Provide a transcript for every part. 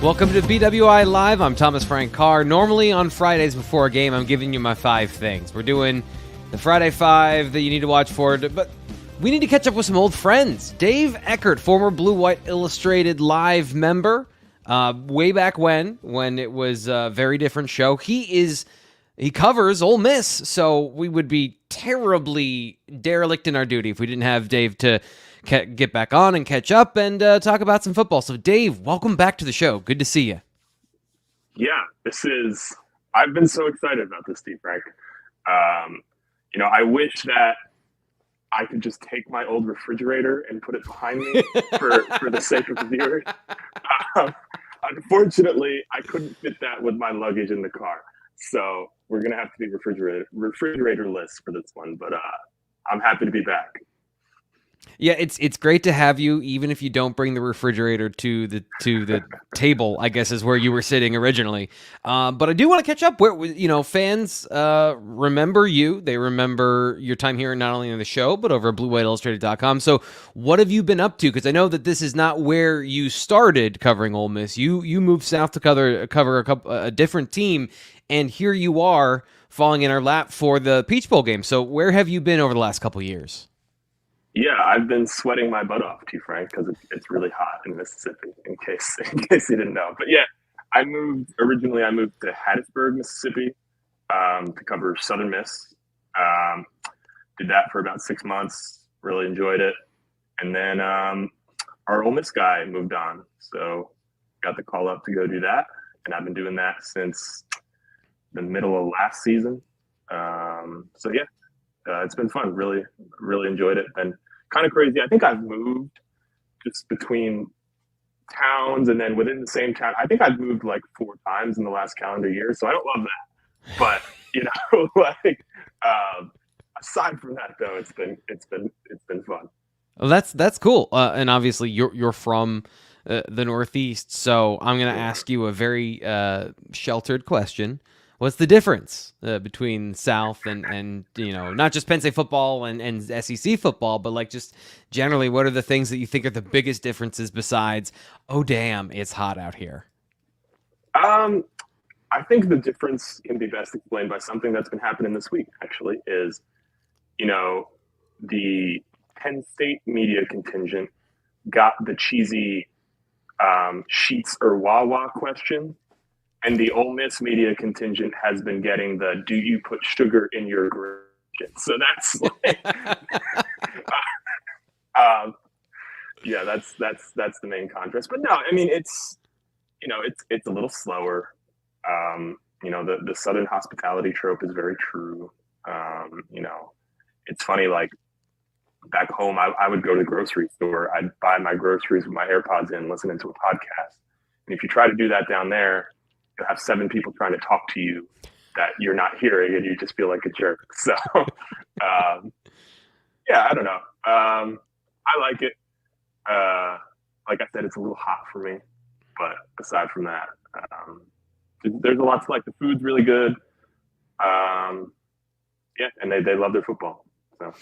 Welcome to BWI Live. I'm Thomas Frank Carr. Normally on Fridays before a game, I'm giving you my 5 things. We're doing the Friday 5 that you need to watch for, but we need to catch up with some old friends. Dave Eckert, former Blue White Illustrated Live member, way back when it was a very different show. He covers Ole Miss, so we would be terribly derelict in our duty if we didn't have Dave to get back on and catch up and talk about some football. So, Dave, welcome back to the show. Good to see you. Yeah, I've been so excited about this, Steve Frank. I wish that I could just take my old refrigerator and put it behind me for the sake of the viewers. Unfortunately, I couldn't fit that with my luggage in the car. So we're going to have to be refrigerator-less for this one, but I'm happy to be back. Yeah, it's great to have you, even if you don't bring the refrigerator to the table, I guess is where you were sitting originally. But I do want to catch up. Where fans remember you. They remember your time here, not only on the show, but over at BlueWhiteIllustrated.com. So what have you been up to? Because I know that this is not where you started covering Ole Miss. You moved south to cover a different team, and here you are falling in our lap for the Peach Bowl game. So where have you been over the last couple of years? Yeah, I've been sweating my butt off, too, Frank, because it's really hot in Mississippi, in case you didn't know. But yeah, I moved to Hattiesburg, Mississippi, to cover Southern Miss. Did that for about 6 months, really enjoyed it. And then our Ole Miss guy moved on, so got the call up to go do that. And I've been doing that since the middle of last season. So yeah. It's been fun. Really, really enjoyed it. Been kind of crazy. I think I've moved just between towns and then within the same town. I think I've moved like 4 times in the last calendar year. So I don't love that. But aside from that, though, it's been fun. Well, that's cool. And obviously, you're from the Northeast, so I'm going to ask you a very sheltered question. What's the difference between South and not just Penn State football and SEC football, but like just generally, what are the things that you think are the biggest differences besides, oh, damn, it's hot out here? I think the difference can be best explained by something that's been happening this week, actually, is, the Penn State media contingent got the cheesy Sheets or Wawa question. And the Ole Miss media contingent has been getting the "Do you put sugar in your gravy?" So that's like, that's the main contrast. But no, I mean it's a little slower. The Southern hospitality trope is very true. It's funny. Like back home, I would go to the grocery store. I'd buy my groceries with my AirPods in, listening to a podcast. And if you try to do that down there, you'll have 7 people trying to talk to you that you're not hearing, and you just feel like a jerk. So, I don't know. I like it. Like I said, it's a little hot for me, but aside from that, there's a lot to like. The food's really good. And they love their football. So.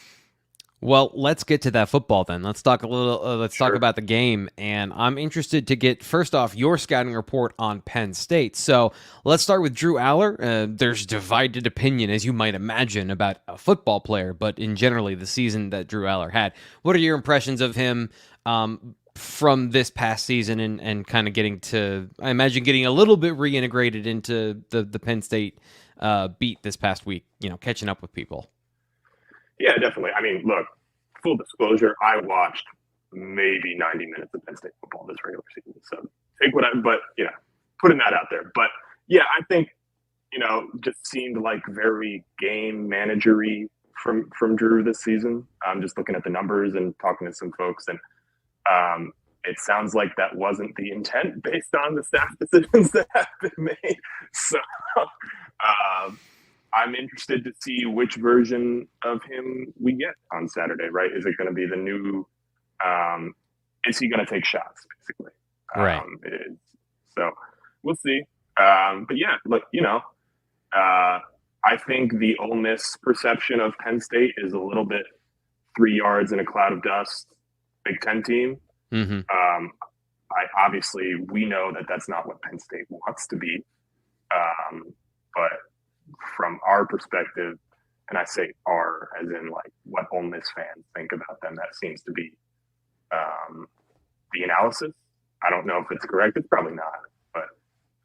Well, let's get to that football then. Let's talk a little. Talk about the game, and I'm interested to get first off your scouting report on Penn State. So let's start with Drew Aller. There's divided opinion, as you might imagine, about a football player, but in generally the season that Drew Aller had. What are your impressions of him from this past season, and kind of getting a little bit reintegrated into the Penn State beat this past week? Catching up with people. Yeah, definitely. I mean, look, full disclosure, I watched maybe 90 minutes of Penn State football this regular season. So putting that out there. But yeah, I think, just seemed like very game managery from Drew this season. I'm just looking at the numbers and talking to some folks, and it sounds like that wasn't the intent based on the staff decisions that have been made. So, I'm interested to see which version of him we get on Saturday, right? Is it going to be the new, is he going to take shots, basically? Right. So we'll see. But yeah, look, I think the Ole Miss perception of Penn State is a little bit 3 yards in a cloud of dust, Big Ten team. Mm-hmm. Obviously we know that that's not what Penn State wants to be. But from our perspective, and I say our as in like what Ole Miss fans think about them, that seems to be the analysis. I don't know if it's correct. It's probably not, but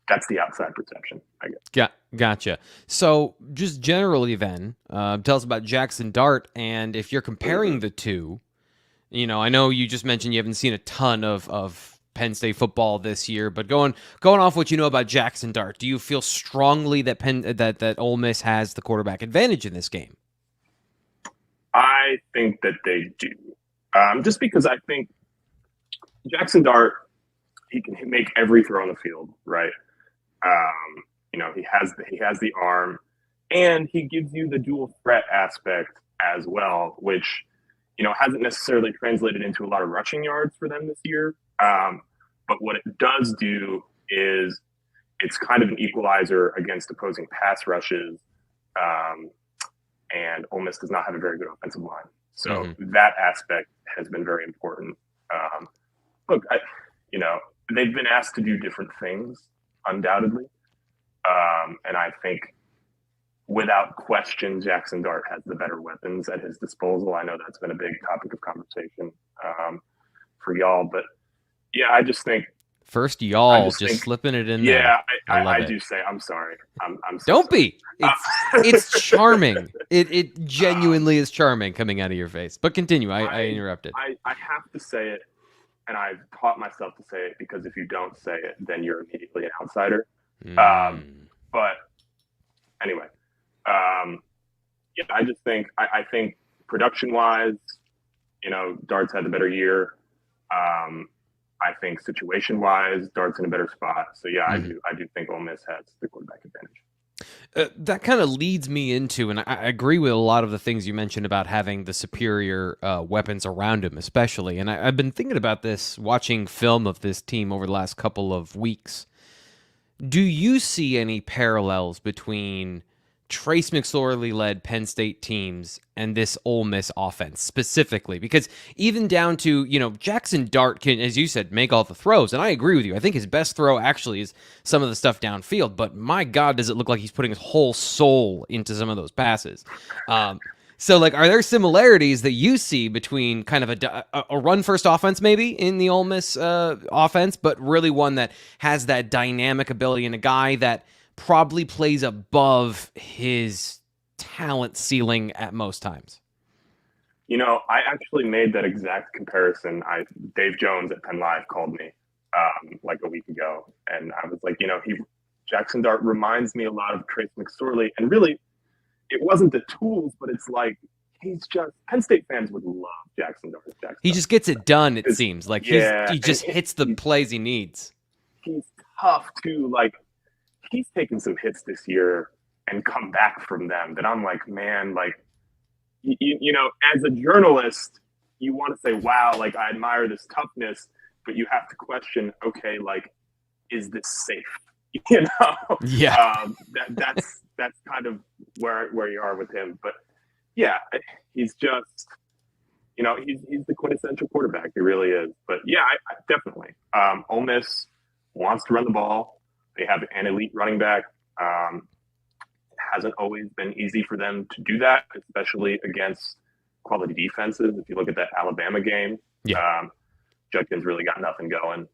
that's the outside perception, I guess. Gotcha. So just generally then, tell us about Jaxson Dart, and if you're comparing the two, I know you just mentioned you haven't seen a ton of Penn State football this year, but going off what you know about Jaxson Dart, do you feel strongly that that Ole Miss has the quarterback advantage in this game? I think that they do, just because I think Jaxson Dart, he can make every throw on the field, right? He has the arm, and he gives you the dual threat aspect as well, which hasn't necessarily translated into a lot of rushing yards for them this year. But what it does do is it's kind of an equalizer against opposing pass rushes. And Ole Miss does not have a very good offensive line. So that aspect has been very important. Look, they've been asked to do different things, undoubtedly. And I think without question, Jaxson Dart has the better weapons at his disposal. I know that's been a big topic of conversation for y'all, but yeah, I just think first y'all just slipping it in there. Yeah, I do say I'm sorry. I'm so Don't sorry. Be. It's charming. It genuinely is charming coming out of your face. But continue. I interrupted. I have to say it, and I've taught myself to say it because if you don't say it, then you're immediately an outsider. But anyway, I just think I think production-wise, Dart's had the better year. I think situation-wise, Dart's in a better spot. So yeah, I do think Ole Miss has the quarterback advantage. That kind of leads me into, and I agree with a lot of the things you mentioned about having the superior weapons around him, especially. And I've been thinking about this, watching film of this team over the last couple of weeks. Do you see any parallels between Trace McSorley-led Penn State teams and this Ole Miss offense specifically? Because even down to, Jaxson Dart can, as you said, make all the throws. And I agree with you. I think his best throw actually is some of the stuff downfield. But my God, does it look like he's putting his whole soul into some of those passes. So, are there similarities that you see between kind of a run-first offense maybe in the Ole Miss offense, but really one that has that dynamic ability and a guy that probably plays above his talent ceiling at most times? I actually made that exact comparison. Dave Jones at Penn Live called me like a week ago, and I was like, Jaxson Dart reminds me a lot of Trace McSorley, and really, it wasn't the tools, but it's like he's just Penn State fans would love Jaxson Dart. He just gets it done. It seems like he just hits the plays he needs. He's tough too. He's taken some hits this year and come back from them that I'm like, man, as a journalist, you want to say, wow, I admire this toughness, but you have to question, okay, is this safe? Yeah. That's kind of where you are with him. But yeah, he's just, he's the quintessential quarterback. He really is. But yeah, I definitely. Ole Miss wants to run the ball. They have an elite running back. It hasn't always been easy for them to do that, especially against quality defenses. If you look at that Alabama game, Judkins really got nothing going.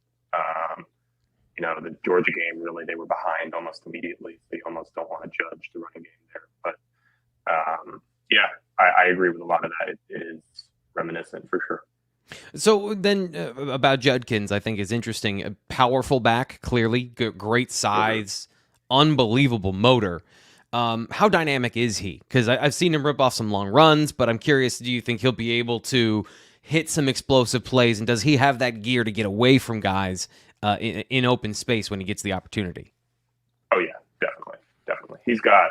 The Georgia game, really, they were behind almost immediately. So you almost don't want to judge the running game there. But I agree with a lot of that. It is reminiscent for sure. So then about Judkins, I think is interesting. A powerful back, clearly, great size, unbelievable motor. How dynamic is he? Because I've seen him rip off some long runs, but I'm curious, do you think he'll be able to hit some explosive plays? And does he have that gear to get away from guys in open space when he gets the opportunity? Oh, yeah, definitely. He's got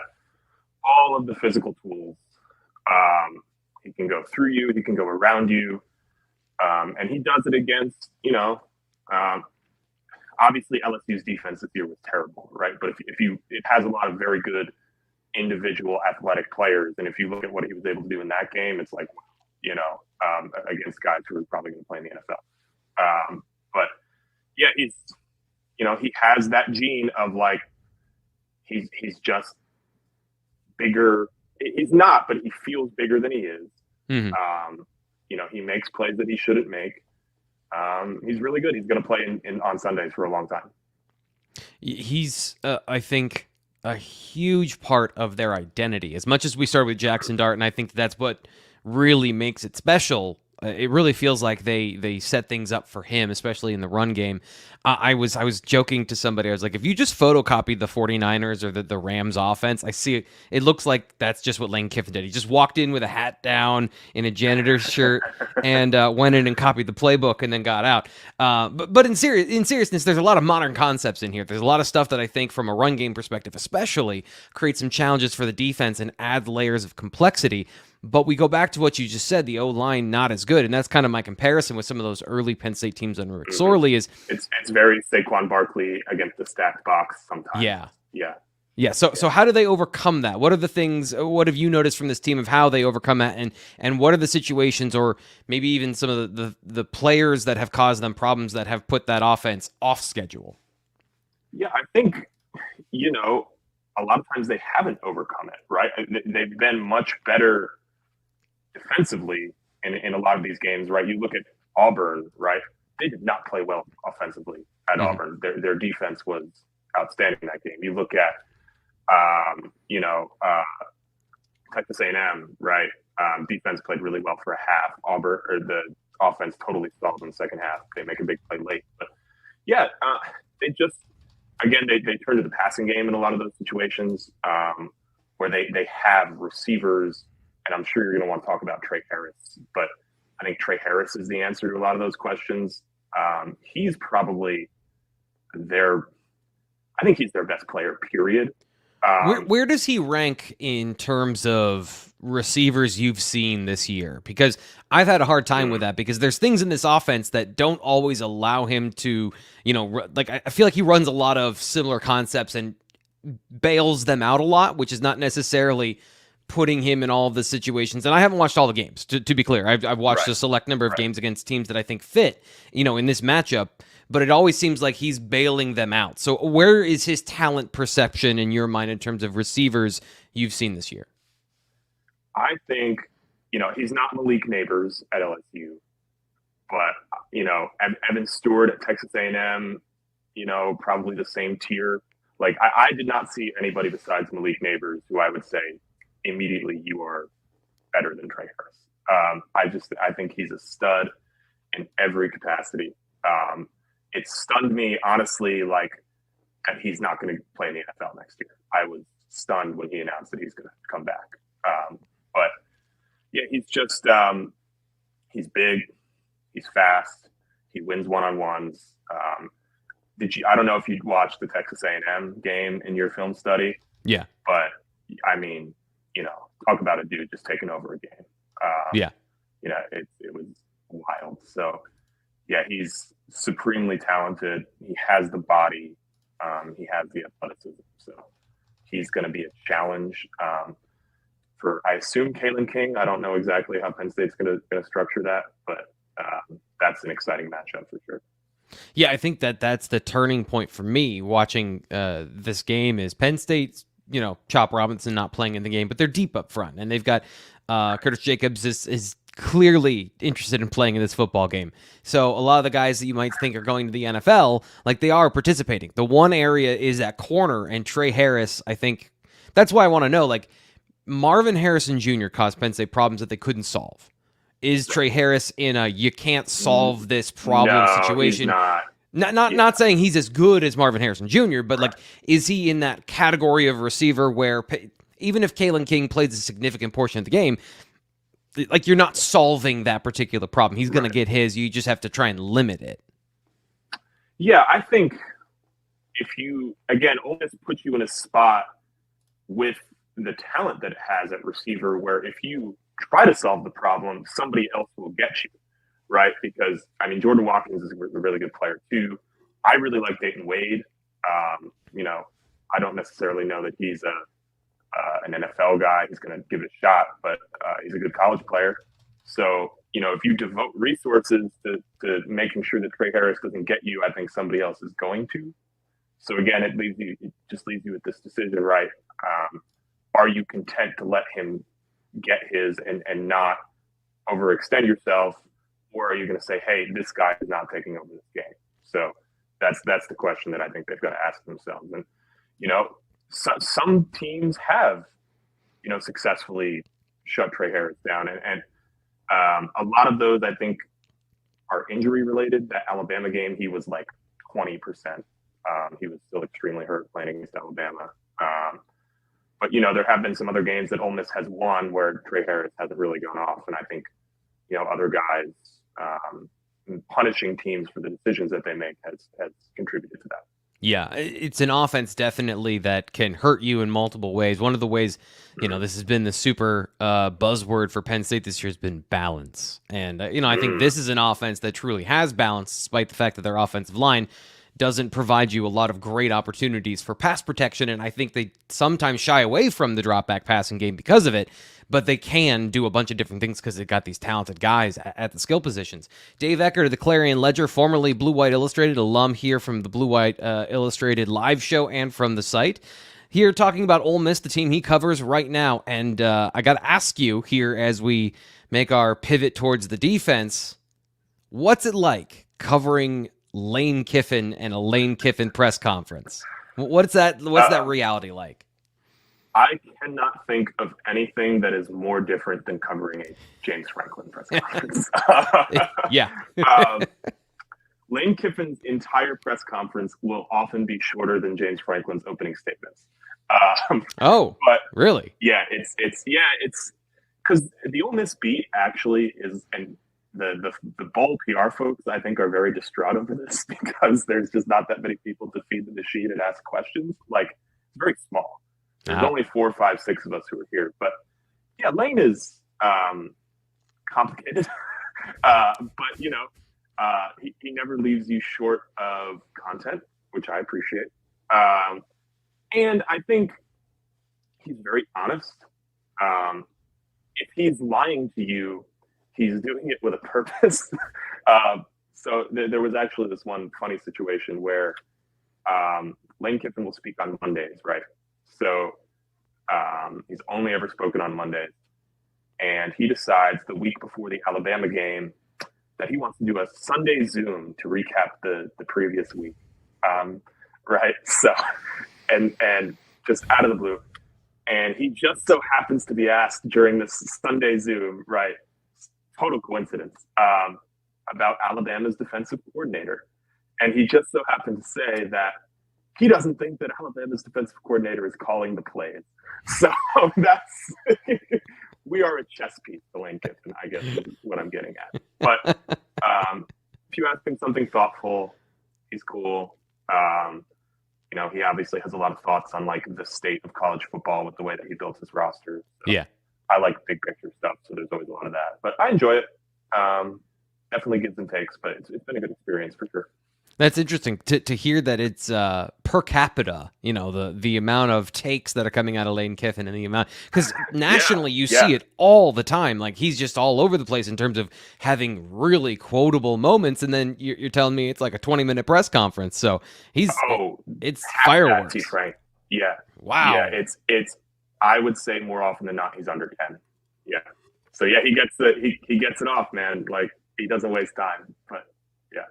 all of the physical tools. He can go through you. He can go around you. And he does it against, obviously LSU's defense this year was terrible, right? But it has a lot of very good individual athletic players. And if you look at what he was able to do in that game, it's like, against guys who are probably going to play in the NFL. But yeah, he has that gene of like he's just bigger. He's not, but he feels bigger than he is. Mm-hmm. He makes plays that he shouldn't make. He's really good. He's going to play on Sundays for a long time. He's, I think, a huge part of their identity. As much as we started with Jaxson Dart, and I think that's what really makes it special. It really feels like they set things up for him, especially in the run game. I was joking to somebody. I was like, if you just photocopied the 49ers or the Rams offense, I see it looks like that's just what Lane Kiffen did. He just walked in with a hat down in a janitor's shirt and went in and copied the playbook and then got out. But in seriousness, there's a lot of modern concepts in here. There's a lot of stuff that I think from a run game perspective especially creates some challenges for the defense and adds layers of complexity. But we go back to what you just said, the O-line not as good, and that's kind of my comparison with some of those early Penn State teams under Rick Sorley is... It's very Saquon Barkley against the stacked box sometimes. Yeah. So how do they overcome that? What are the things, what have you noticed from this team of how they overcome that, and what are the situations or maybe even some of the players that have caused them problems that have put that offense off schedule? Yeah, I think, a lot of times they haven't overcome it, right? They've been much better defensively in a lot of these games, right? You look at Auburn, right? They did not play well offensively at Auburn. Their defense was outstanding in that game. You look at, Texas A&M, right? Defense played really well for a half. Auburn, or the offense totally stalled in the second half. They make a big play late. But yeah, they just, again, they turn to the passing game in a lot of those situations where they have receivers. And I'm sure you're going to want to talk about Trey Harris, but I think Trey Harris is the answer to a lot of those questions. He's probably their best player, period. Where does he rank in terms of receivers you've seen this year? Because I've had a hard time with that because there's things in this offense that don't always allow him to, I feel like he runs a lot of similar concepts and bails them out a lot, which is not necessarily putting him in all of the situations. And I haven't watched all the games, to be clear. I've watched a select number of games against teams that I think fit, in this matchup, but it always seems like he's bailing them out. So where is his talent perception in your mind in terms of receivers you've seen this year? I think, he's not Malik Neighbors at LSU, but, Evan Stewart at Texas A&M, probably the same tier. Like, I did not see anybody besides Malik Neighbors who I would say, immediately you are better than Trey Harris. I think he's a stud in every capacity. It stunned me, honestly, that he's not going to play in the NFL next year. I was stunned when he announced that he's going to come back. But yeah, he's just, he's big, he's fast, he wins one-on-ones. I don't know if you'd watched the Texas A&M game in your film study. Yeah. But I mean, talk about a dude just taking over a game. It was wild. So, yeah, he's supremely talented. He has the body. He has the athleticism. So he's going to be a challenge for, I assume, Kalen King. I don't know exactly how Penn State's going to structure that, but that's an exciting matchup for sure. Yeah, I think that's the turning point for me watching this game is Penn State's, Chop Robinson not playing in the game, but they're deep up front, and they've got Curtis Jacobs is clearly interested in playing in this football game. So a lot of the guys that you might think are going to the NFL, they are participating. The one area is at corner, and Trey Harris, I think, that's why I want to know, Marvin Harrison Jr. caused Penn State problems that they couldn't solve. Is Trey Harris in a you can't solve this problem situation? He's not. Not saying he's as good as Marvin Harrison Jr., but is he in that category of receiver where even if Kalen King plays a significant portion of the game, you're not solving that particular problem. He's going to get his. You just have to try and limit it. Yeah, I think Ole Miss puts you in a spot with the talent that it has at receiver where if you try to solve the problem, somebody else will get you. Right, because Jordan Watkins is a really good player too. I really like Dayton Wade. I don't necessarily know that he's an NFL guy. He's going to give it a shot, but he's a good college player. So, if you devote resources to making sure that Trey Harris doesn't get you, I think somebody else is going to. So again, it just leaves you with this decision, right? Are you content to let him get his and not overextend yourself, or are you going to say, hey, this guy is not taking over this game? So that's the question that I think they've got to ask themselves. And some teams have successfully shut Trey Harris down, and a lot of those I think are injury related. That Alabama game, he was like 20%. He was still extremely hurt playing against Alabama. But there have been some other games that Ole Miss has won where Trey Harris hasn't really gone off, and I think other guys punishing teams for the decisions that they make has contributed to that. Yeah, it's an offense definitely that can hurt you in multiple ways. One of the ways, this has been the super buzzword for Penn State this year has been balance. And, I think this is an offense that truly has balance, despite the fact that their offensive line doesn't provide you a lot of great opportunities for pass protection. And I think they sometimes shy away from the drop back passing game because of it. But they can do a bunch of different things because they've got these talented guys at the skill positions. Dave Eckert of the Clarion Ledger, formerly Blue White Illustrated, alum here from the Blue White Illustrated live show and from the site. Here talking about Ole Miss, the team he covers right now. And I got to ask you here as we make our pivot towards the defense, what's it like covering Lane Kiffen and a Lane Kiffen press conference? What's that reality like? I cannot think of anything that is more different than covering a James Franklin press conference. Yeah. Lane Kiffin's entire press conference will often be shorter than James Franklin's opening statements. But really? Yeah, it's because the Ole Miss beat actually is, and the Bowl PR folks I think are very distraught over this because there's just not that many people to feed the machine and ask questions. Like, it's very small. There's only 4, 5, 6 of us who are here. But yeah, Lane is complicated. But he never leaves you short of content, which I appreciate. And I think he's very honest. If he's lying to you, he's doing it with a purpose. So there was actually this one funny situation where Lane Kiffen will speak on Mondays, right? So he's only ever spoken on Mondays. And he decides the week before the Alabama game that he wants to do a Sunday Zoom to recap the previous week. Right? So, and just out of the blue. And he just so happens to be asked during this Sunday Zoom, right? Total coincidence, about Alabama's defensive coordinator. And he just so happened to say that he doesn't think that Alabama's defensive coordinator is calling the plays. So we are a chess piece to Lane Kiffen, I guess is what I'm getting at. But if you ask him something thoughtful, he's cool. He obviously has a lot of thoughts on like the state of college football with the way that he built his roster. So yeah. I like big picture stuff, so there's always a lot of that. But I enjoy it. Definitely gives and takes, but it's been a good experience for sure. That's interesting to hear that it's per capita, the amount of takes that are coming out of Lane Kiffen and the amount, because nationally you see it all the time. Like he's just all over the place in terms of having really quotable moments. And then you're telling me it's like a 20-minute press conference. So it's fireworks. Frank. Yeah. Wow. Yeah. It's, I would say more often than not, he's under 10. Yeah. So yeah, he gets it off, man. Like he doesn't waste time, but yeah.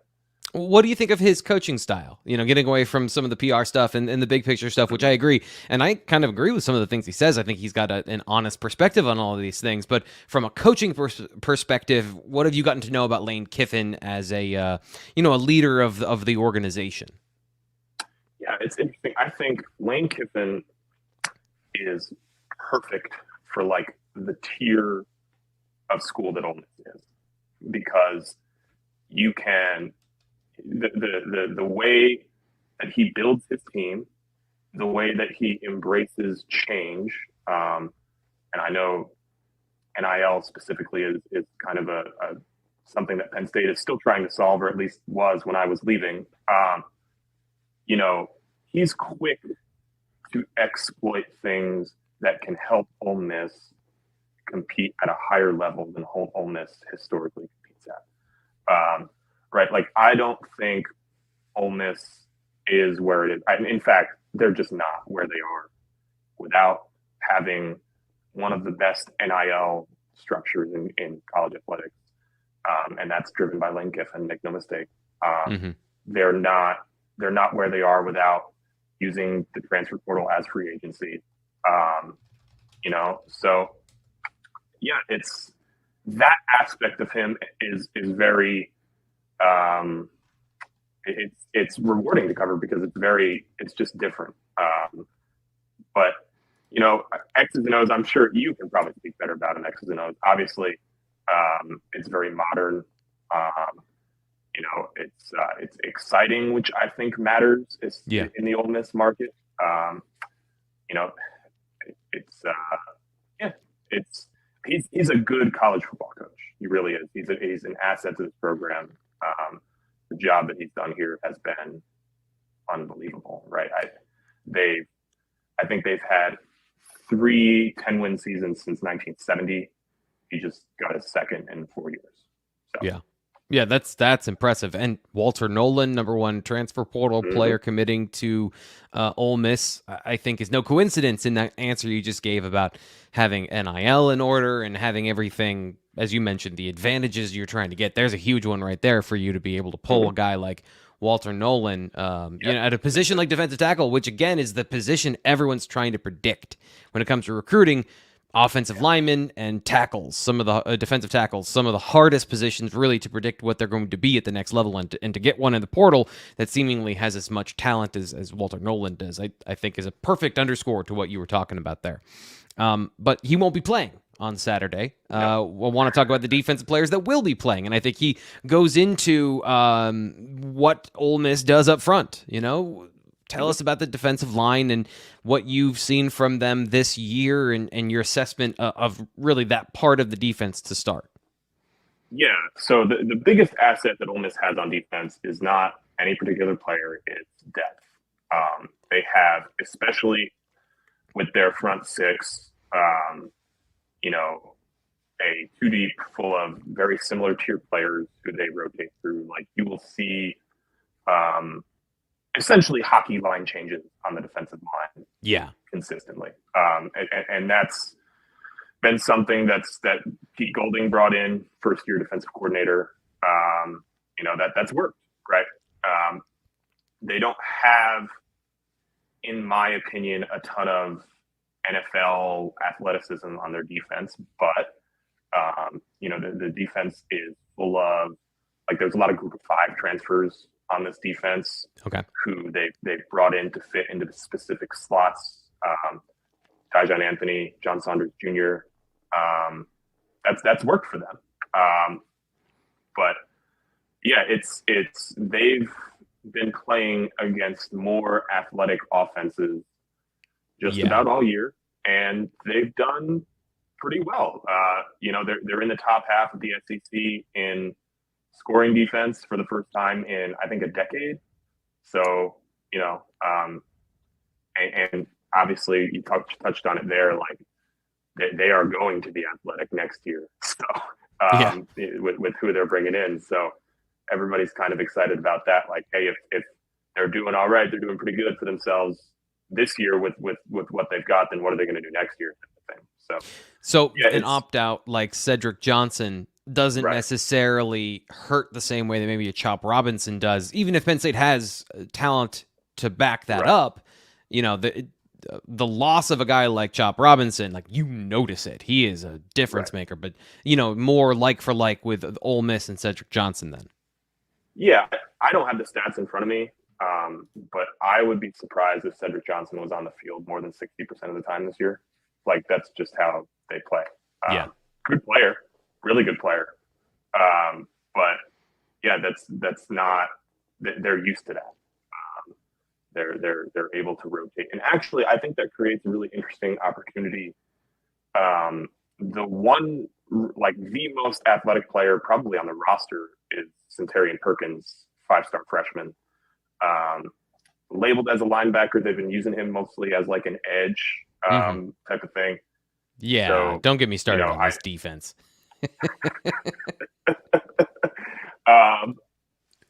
What do you think of his coaching style? Getting away from some of the PR stuff and the big picture stuff, which I agree. And I kind of agree with some of the things he says. I think he's got an honest perspective on all of these things. But from a coaching perspective, what have you gotten to know about Lane Kiffen as a leader of the organization? Yeah, it's interesting. I think Lane Kiffen is perfect for like the tier of school that Ole Miss is, because you can the way that he builds his team, the way that he embraces change, and I know NIL specifically is kind of a something that Penn State is still trying to solve, or at least was when I was leaving. He's quick to exploit things that can help Ole Miss compete at a higher level than Ole Miss historically competes at. Right? Like, I don't think Ole Miss is where it is. In fact, they're just not where they are without having one of the best NIL structures in college athletics. And that's driven by Lane Kiffen, make no mistake. They're not where they are without using the transfer portal as free agency. So yeah, it's that aspect of him is very it's rewarding to cover because it's just different. But X's and O's, I'm sure you can probably speak better about an X's and O's. Obviously, it's very modern. It's exciting, which I think matters in the Ole Miss market. He's a good college football coach. He really is. He's an asset to this program. The job that he's done here has been unbelievable, right? I think they've had 3 10-win seasons since 1970. He just got his second in 4 years. So. Yeah, that's impressive. And Walter Nolan, number 1 transfer portal player committing to Ole Miss, I think is no coincidence in that answer you just gave about having NIL in order and having everything, as you mentioned, the advantages you're trying to get. There's a huge one right there for you to be able to pull a guy like Walter Nolan at a position like defensive tackle, which again is the position everyone's trying to predict when it comes to recruiting. Offensive linemen and tackles, some of the defensive tackles, some of the hardest positions really to predict what they're going to be at the next level, and to get one in the portal that seemingly has as much talent as Walter Nolan does, I think is a perfect underscore to what you were talking about there. But he won't be playing on Saturday. We'll want to talk about the defensive players that will be playing, and I think he goes into what Ole Miss does up front, Tell us about the defensive line and what you've seen from them this year and your assessment of really that part of the defense to start. Yeah, so the biggest asset that Ole Miss has on defense is not any particular player, it's depth. They have, especially with their front 6, a 2 deep full of very similar tier players who they rotate through. Like, you will see essentially hockey line changes on the defensive line. Yeah. Consistently. And that's been something that Pete Golding brought in, first-year defensive coordinator. That's worked, right? They don't have, in my opinion, a ton of NFL athleticism on their defense, but the defense is full of, like, there's a lot of group of 5 transfers on this defense, who they've brought in to fit into the specific slots. Tyjon Anthony, John Saunders Jr. That's worked for them. But yeah, it's they've been playing against more athletic offenses just about all year, and they've done pretty well. They're in the top half of the SEC in scoring defense for the first time in, I think, a decade. So, and obviously you touched on it there, like they are going to be athletic next year. So, with who they're bringing in. So everybody's kind of excited about that. Like, hey, if they're doing all right, they're doing pretty good for themselves this year with what they've got, then what are they going to do next year? So an opt-out like Cedric Johnson doesn't necessarily hurt the same way that maybe a Chop Robinson does, even if Penn State has talent to back that up. The loss of a guy like Chop Robinson, like, you notice it. He is a difference maker, but more like for like with Ole Miss and Cedric Johnson then. Yeah, I don't have the stats in front of me, but I would be surprised if Cedric Johnson was on the field more than 60% of the time this year. Like, that's just how they play. Good player. Really good player. But yeah, that's not, they're used to that. They're able to rotate. And actually, I think that creates a really interesting opportunity. The most athletic player probably on the roster is Centurion Perkins, 5-star freshman. Labeled as a linebacker, they've been using him mostly as like an edge type of thing. Yeah, So, don't get me you started know, on this defense. um,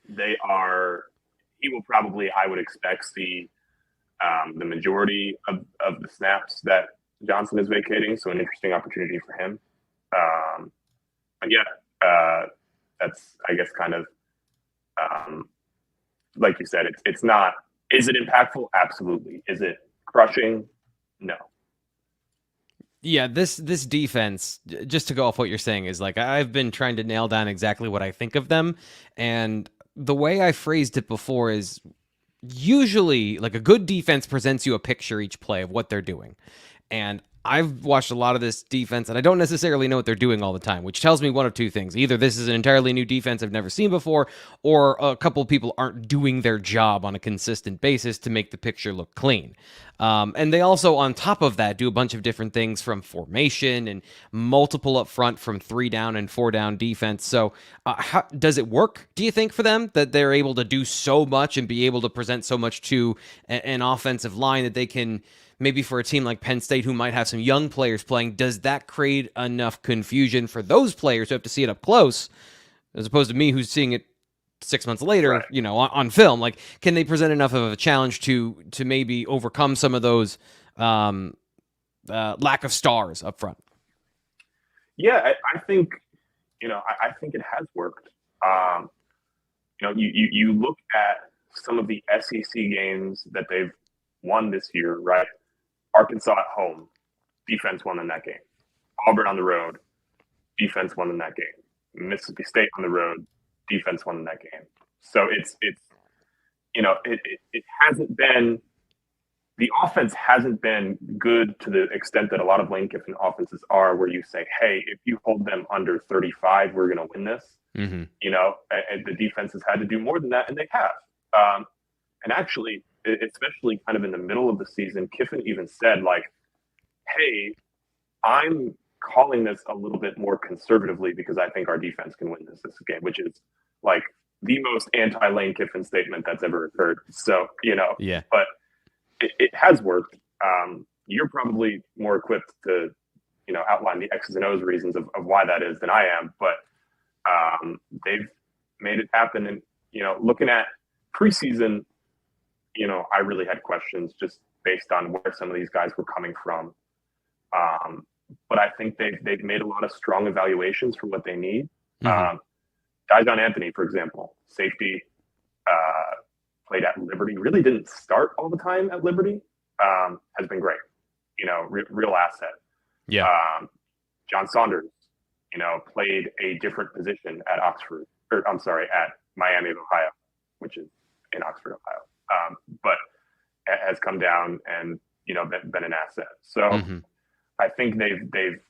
they are. He will probably, I would expect, see the majority of the snaps that Johnson is vacating. So an interesting opportunity for him. But yeah, that's I guess kind of like you said. It's not. Is it impactful? Absolutely. Is it crushing? No. Yeah, this defense, just to go off what you're saying, is like I've been trying to nail down exactly what I think of them, and the way I phrased it before is usually like a good defense presents you a picture each play of what they're doing. And I've watched a lot of this defense, and I don't necessarily know what they're doing all the time, which tells me one of two things. Either this is an entirely new defense I've never seen before, or a couple of people aren't doing their job on a consistent basis to make the picture look clean. And they also, on top of that, do a bunch of different things from formation and multiple up front from 3 down and 4 down defense. So, how does it work, do you think, for them that they're able to do so much and be able to present so much to an offensive line that they can? Maybe for a team like Penn State who might have some young players playing, does that create enough confusion for those players who have to see it up close, as opposed to me who's seeing it 6 months later, Right. On film? Like, can they present enough of a challenge to maybe overcome some of those lack of stars up front? Yeah, I think I think it has worked. You look at some of the SEC games that they've won this year, right? Arkansas at home, defense won in that game. Auburn on the road, defense won in that game. Mississippi State on the road, defense won in that game. So it hasn't been, the offense hasn't been good to the extent that a lot of Lane Kiffen offenses are, where you say, hey, if you hold them under 35, we're going to win this. Mm-hmm. And the defense has had to do more than that, and they have. And actually, especially kind of in the middle of the season, Kiffin even said, like, hey, I'm calling this a little bit more conservatively because I think our defense can win this game, which is like the most anti-Lane Kiffin statement that's ever occurred. So, Yeah. But it has worked. You're probably more equipped to, outline the X's and O's reasons of why that is than I am. But they've made it happen. And, looking at preseason, I really had questions just based on where some of these guys were coming from. But I think they've made a lot of strong evaluations for what they need. Mm-hmm. Jaxson Anthony, for example, safety, played at Liberty, really didn't start all the time at Liberty, has been great. Real asset. Yeah. John Saunders, played a different position at at Miami of Ohio, which is in Oxford, Ohio. But has come down and, been an asset. So Mm-hmm. I think they've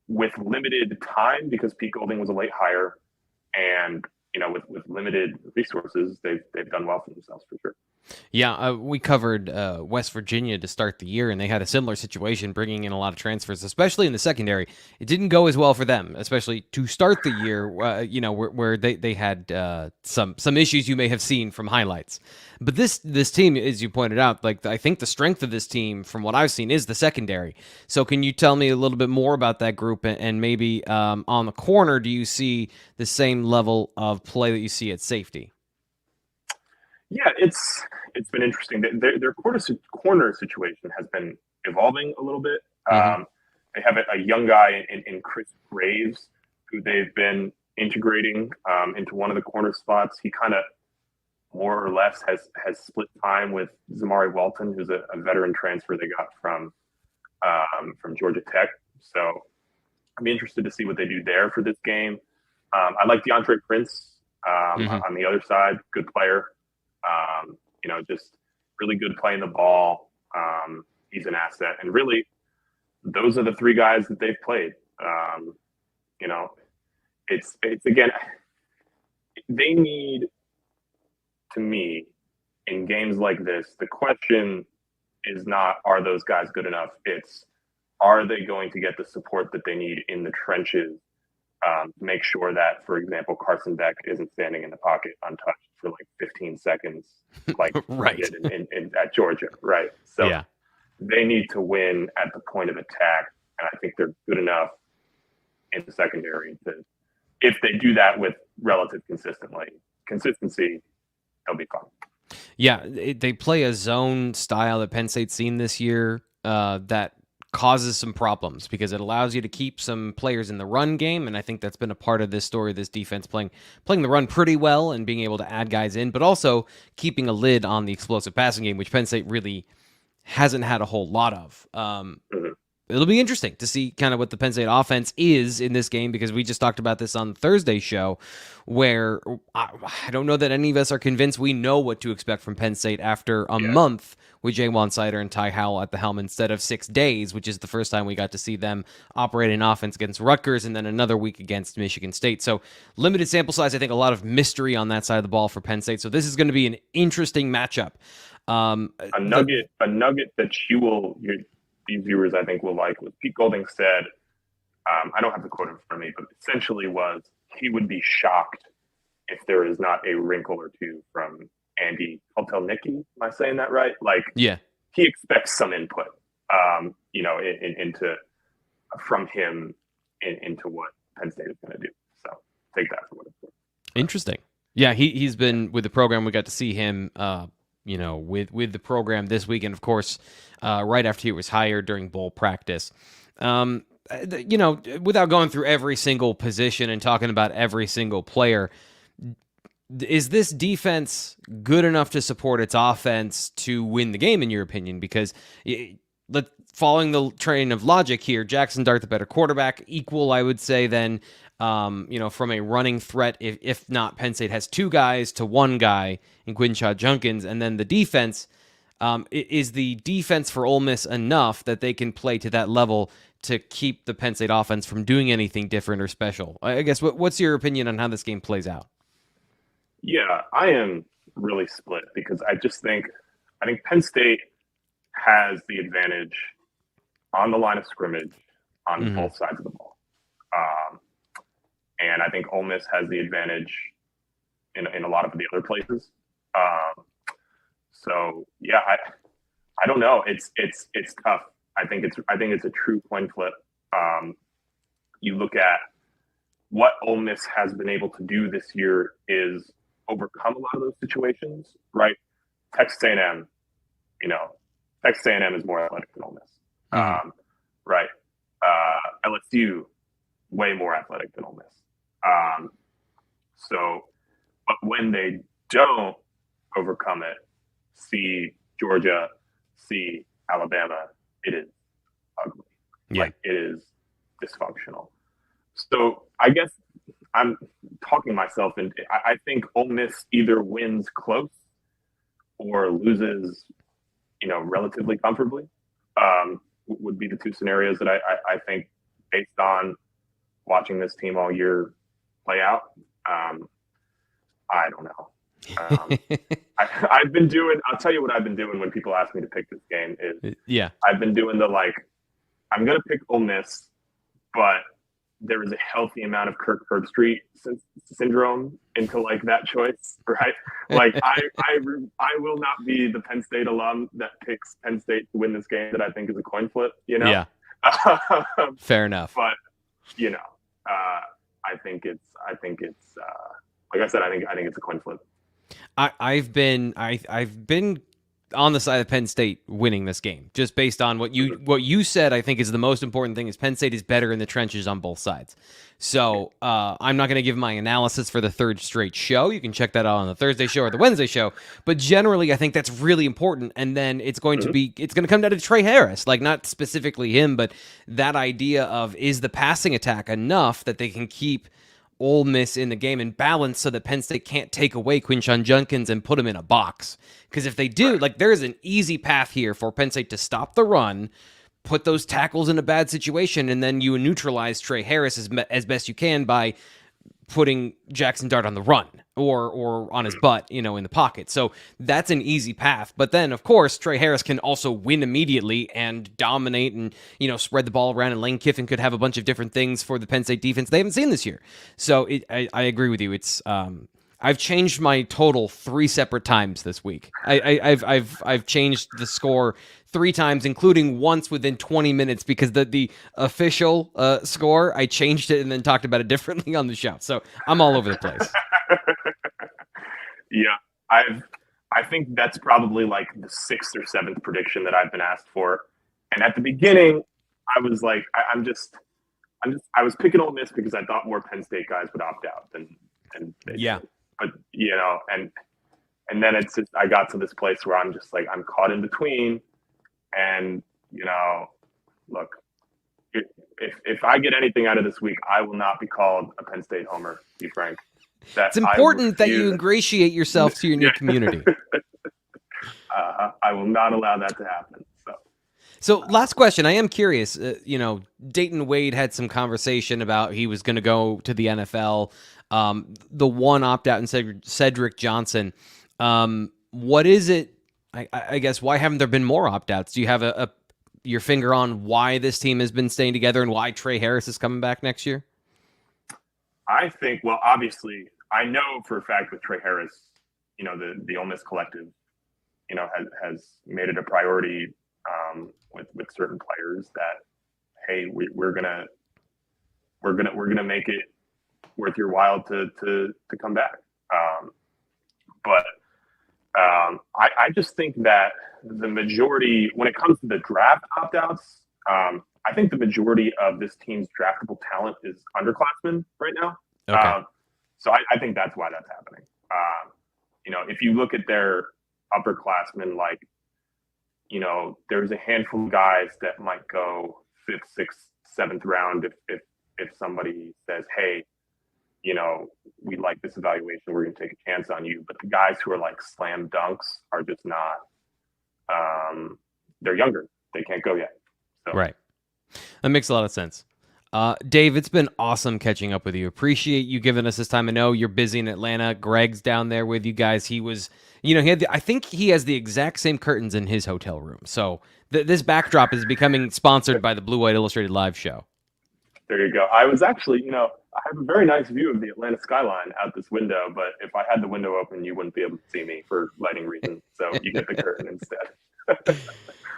with limited time, because Pete Golding was a late hire, and with limited resources, they've done well for themselves for sure. Yeah, we covered West Virginia to start the year, and they had a similar situation, bringing in a lot of transfers, especially in the secondary. It didn't go as well for them, especially to start the year, where they had some issues you may have seen from highlights. But this team, as you pointed out, like I think the strength of this team, from what I've seen, is the secondary. So can you tell me a little bit more about that group, and maybe on the corner, do you see the same level of play that you see at safety? Yeah, it's been interesting. Their corner situation has been evolving a little bit. Mm-hmm. They have a young guy in Chris Graves, who they've been integrating into one of the corner spots. He kind of more or less has split time with Zamari Walton, who's a veteran transfer they got from Georgia Tech. So I'd be interested to see what they do there for this game. I like DeAndre Prince on the other side, good player. Just really good playing the ball. He's an asset, and really, those are the three guys that they've played. It's again, they need, to me, in games like this, the question is not, are those guys good enough? It's, are they going to get the support that they need in the trenches? Make sure that, for example, Carson Beck isn't standing in the pocket untouched for like 15 seconds, like right. he did at Georgia, right? So yeah. They need to win at the point of attack, And I think they're good enough in the secondary to, if they do that with relative consistency, they'll be fine. Yeah, they play a zone style that Penn State's seen this year that causes some problems because it allows you to keep some players in the run game, and I think that's been a part of this story, this defense playing the run pretty well and being able to add guys in, but also keeping a lid on the explosive passing game, which Penn State really hasn't had a whole lot of. It'll be interesting to see kind of what the Penn State offense is in this game because we just talked about this on Thursday's show where I don't know that any of us are convinced we know what to expect from Penn State after a month with Jaywan Sider and Ty Howell at the helm instead of 6 days, which is the first time we got to see them operate in offense against Rutgers and then another week against Michigan State. So limited sample size, I think a lot of mystery on that side of the ball for Penn State. So this is going to be an interesting matchup. A nugget that these viewers, I think, will like was Pete Golding said, I don't have the quote in front of me, but essentially was he would be shocked if there is not a wrinkle or two from Andy Kotelnicki. Am I saying that right? Like, yeah, he expects some input, from him into what Penn State is going to do. So take that for what it's worth. Interesting. Yeah, he's been with the program. We got to see him with the program this week, and of course, right after he was hired during bowl practice. Without going through every single position and talking about every single player, is this defense good enough to support its offense to win the game, in your opinion? Because following the train of logic here, Jaxson Dart, the better quarterback, equal, I would say, then from a running threat, if not, Penn State has 2 guys to 1 guy in Quinshon Judkins, and then the defense, is the defense for Ole Miss enough that they can play to that level to keep the Penn State offense from doing anything different or special? I guess, what's your opinion on how this game plays out? Yeah, I am really split because I think Penn State has the advantage on the line of scrimmage on both sides of the ball. And I think Ole Miss has the advantage in a lot of the other places. So yeah, I don't know. It's tough. I think it's a true coin flip. You look at what Ole Miss has been able to do this year is overcome a lot of those situations, right? Texas A&M, Texas A&M is more athletic than Ole Miss, right? LSU, way more athletic than Ole Miss. But when they don't overcome it, see Georgia, see Alabama, it is ugly. Yeah. Like, it is dysfunctional. So I guess I'm talking myself into, I think Ole Miss either wins close or loses, relatively comfortably, would be the 2 scenarios that I think, based on watching this team all year play out. I don't know. I'll tell you what I've been doing when people ask me to pick this game is, I've been doing I'm going to pick Ole Miss, but there is a healthy amount of Kirk Herbstreit syndrome into that choice, right? I will not be the Penn State alum that picks Penn State to win this game that I think is a coin flip, Yeah. Fair enough. But, I think it's like I said, I think it's a coin flip. I've been on the side of Penn State winning this game, just based on what you said. I think is the most important thing is Penn State is better in the trenches on both sides. So I'm not going to give my analysis for the 3rd straight show. You can check that out on the Thursday show or the Wednesday show. But generally, I think that's really important. And then it's going to come down to Trey Harris, not specifically him, but that idea of, is the passing attack enough that they can keep Ole Miss in the game and balance so that Penn State can't take away Quinshon Judkins and put him in a box? Because if they do, there is an easy path here for Penn State to stop the run, put those tackles in a bad situation, and then you neutralize Trey Harris as best you can by putting Jaxson Dart on the run or on his butt, in the pocket. So that's an easy path. But then, of course, Trey Harris can also win immediately and dominate and, spread the ball around. And Lane Kiffen could have a bunch of different things for the Penn State defense they haven't seen this year. So I agree with you. It's I've changed my total 3 separate times this week. I've changed the score 3 times, including once within 20 minutes, because the official score, I changed it and then talked about it differently on the show. So I'm all over the place. Yeah, I think that's probably like the 6th or 7th prediction that I've been asked for. And at the beginning, I was like, I was picking Ole Miss because I thought more Penn State guys would opt out than yeah. Did. But and then it's just, I got to this place where I'm just like, I'm caught in between. And look, if I get anything out of this week, I will not be called a Penn State homer, to be frank. It's important that you ingratiate yourself to your new community. I will not allow that to happen. So last question. I am curious. Dayton Wade had some conversation about he was going to go to the NFL. The one opt-out in Cedric Johnson. What is it? I guess, why haven't there been more opt-outs? Do you have your finger on why this team has been staying together and why Trey Harris is coming back next year? I think, well, obviously, I know for a fact with Trey Harris, the Ole Miss collective, has made it a priority with certain players that, hey, we're gonna make it worth your while to come back. But I just think that the majority, when it comes to the draft opt-outs, I think the majority of this team's draftable talent is underclassmen right now. Okay. So I think that's why that's happening. If you look at their upperclassmen, like, there's a handful of guys that might go 5th, 6th, 7th round if somebody says, hey, we like this evaluation, we're going to take a chance on you. But the guys who are like slam dunks are just not. They're younger; they can't go yet. So. Right. That makes a lot of sense. Dave, it's been awesome catching up with you. Appreciate you giving us this time. I know you're busy in Atlanta. Greg's down there with you guys. He was, I think he has the exact same curtains in his hotel room. So this backdrop is becoming sponsored by the Blue White Illustrated Live show. There you go. I was actually, I have a very nice view of the Atlanta skyline out this window, but if I had the window open, you wouldn't be able to see me for lighting reasons. So you get the curtain instead.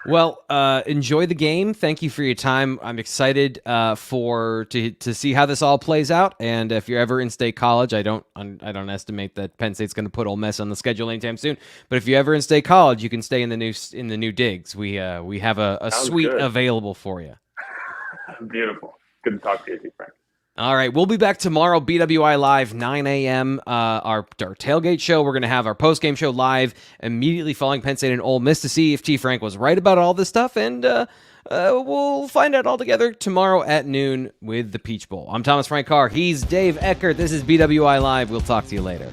Well, enjoy the game. Thank you for your time. I'm excited to see how this all plays out. And if you're ever in State College, I don't estimate that Penn State's going to put Ole Miss on the schedule anytime soon. But if you're ever in State College, you can stay in the new digs. We have a suite available for you. Beautiful. Good to talk to you, Frank. All right, we'll be back tomorrow, BWI Live, 9 a.m., our tailgate show. We're going to have our post-game show live immediately following Penn State and Ole Miss to see if T. Frank was right about all this stuff, and we'll find out all together tomorrow at noon with the Peach Bowl. I'm Thomas Frank Carr. He's Dave Eckert. This is BWI Live. We'll talk to you later.